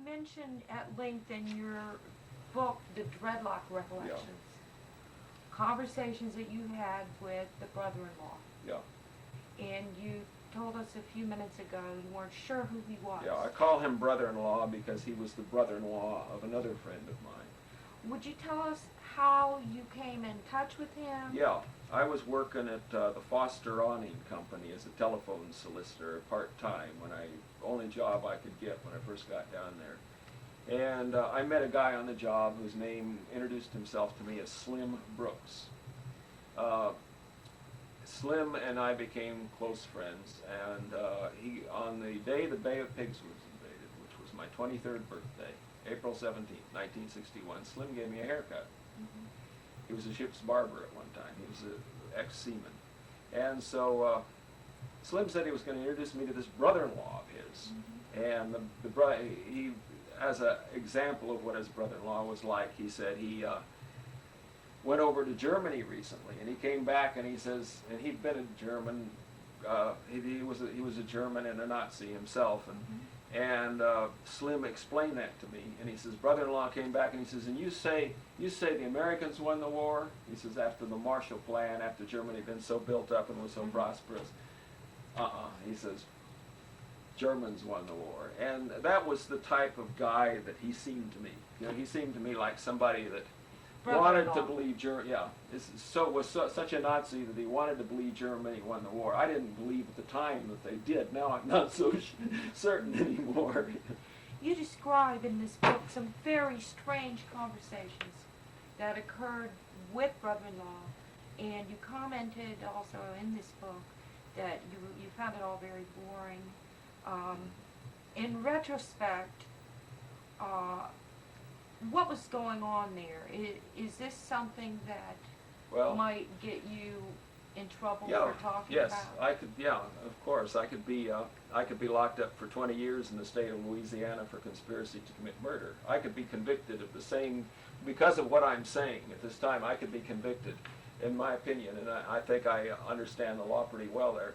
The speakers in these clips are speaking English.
mention at length in your book, The Dreadlock Recollections, conversations that you had with the brother-in-law. Yeah. And you told us a few minutes ago you weren't sure who he was. Yeah, I call him brother-in-law because he was the brother-in-law of another friend of mine. Would you tell us how you came in touch with him? Yeah, I was working at the Foster Awning Company as a telephone solicitor part-time, only job I could get when I first got down there. And I met a guy on the job whose name introduced himself to me as Slim Brooks. Slim and I became close friends, and on the day the Bay of Pigs was invaded, which was my 23rd birthday, April 17th, 1961, Slim gave me a haircut. He was a ship's barber at one time. He was an ex-seaman. And so Slim said he was going to introduce me to this brother-in-law of his. And he, as an example of what his brother-in-law was like, he said he went over to Germany recently, and he came back and he says, and he'd been a German, he was a German and a Nazi himself, and Slim explained that to me, and he says, brother-in-law came back and he says, and you say the Americans won the war? He says, after the Marshall Plan, after Germany had been so built up and was so prosperous. He says, Germans won the war. And that was the type of guy that he seemed to me. You know, he seemed to me like somebody that wanted to believe Germany, was such a Nazi that he wanted to believe Germany won the war. I didn't believe at the time that they did. Now I'm not so certain anymore. You describe in this book some very strange conversations that occurred with brother-in-law, and you commented also in this book that you found it all very boring. In retrospect, what was going on there? Is this something that might get you in trouble for talking about? Yes, I could. Yeah, of course, I could be locked up for 20 years in the state of Louisiana for conspiracy to commit murder. I could be convicted of the same, because of what I'm saying at this time. I could be convicted, in my opinion, and I think I understand the law pretty well there.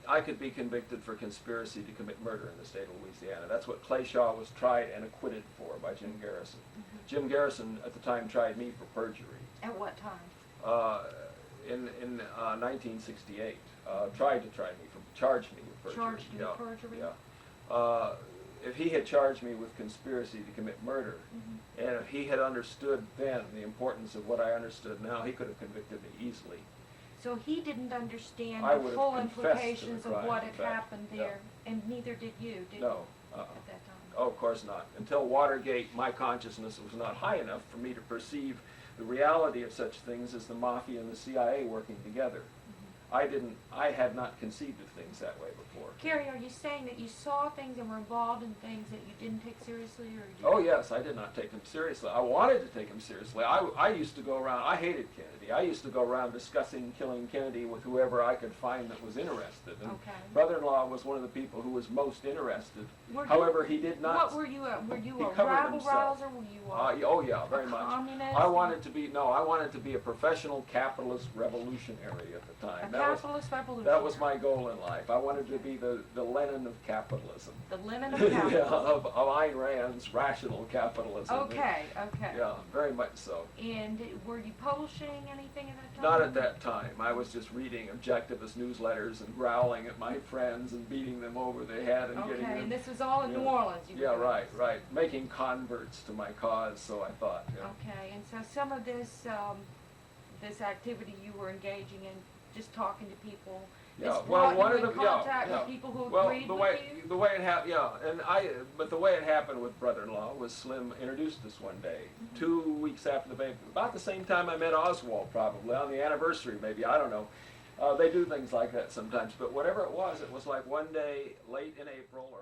I could be convicted for conspiracy to commit murder in the state of Louisiana. That's what Clay Shaw was tried and acquitted for by Jim Garrison. Jim Garrison at the time tried me for perjury. At what time? In 1968. Tried to charge me with perjury. Charged you with perjury? Yeah. If he had charged me with conspiracy to commit murder, and if he had understood then the importance of what I understood now, he could have convicted me easily. So he didn't understand I the full implications of what had happened there, and neither did you, did you, at that time? Oh, of course not. Until Watergate, my consciousness was not high enough for me to perceive the reality of such things as the Mafia and the CIA working together. I had not conceived of things that way before. Kerry, are you saying that you saw things and were involved in things that you didn't take seriously, or did Oh yes, I did not take them seriously. I wanted to take them seriously. I used to go around, I hated Kennedy. I used to go around discussing killing Kennedy with whoever I could find that was interested. And brother-in-law was one of the people who was most interested. However, he did not... What were you a rabble-rouser? Were you oh yeah, very much. Communist? I wanted to be a professional capitalist revolutionary at the time. Capitalist revolution. That was my goal in life. I wanted to be the Lenin of capitalism. The Lenin of capitalism. Yeah, of Ayn Rand's rational capitalism. Okay. Yeah, very much so. And were you publishing anything at that time? Not at that time. I was just reading objectivist newsletters and growling at my friends and beating them over the head and getting them... Okay, and this was all in New Orleans? Right. Making converts to my cause, so I thought. Okay, and so some of this this activity you were engaging in, just talking to people. One of the contact with people who agreed with you. The way it happened, but the way it happened with brother-in-law was Slim introduced us one day, 2 weeks after the baby, about the same time I met Oswald, probably on the anniversary, maybe, I don't know. They do things like that sometimes, but whatever it was like one day late in April or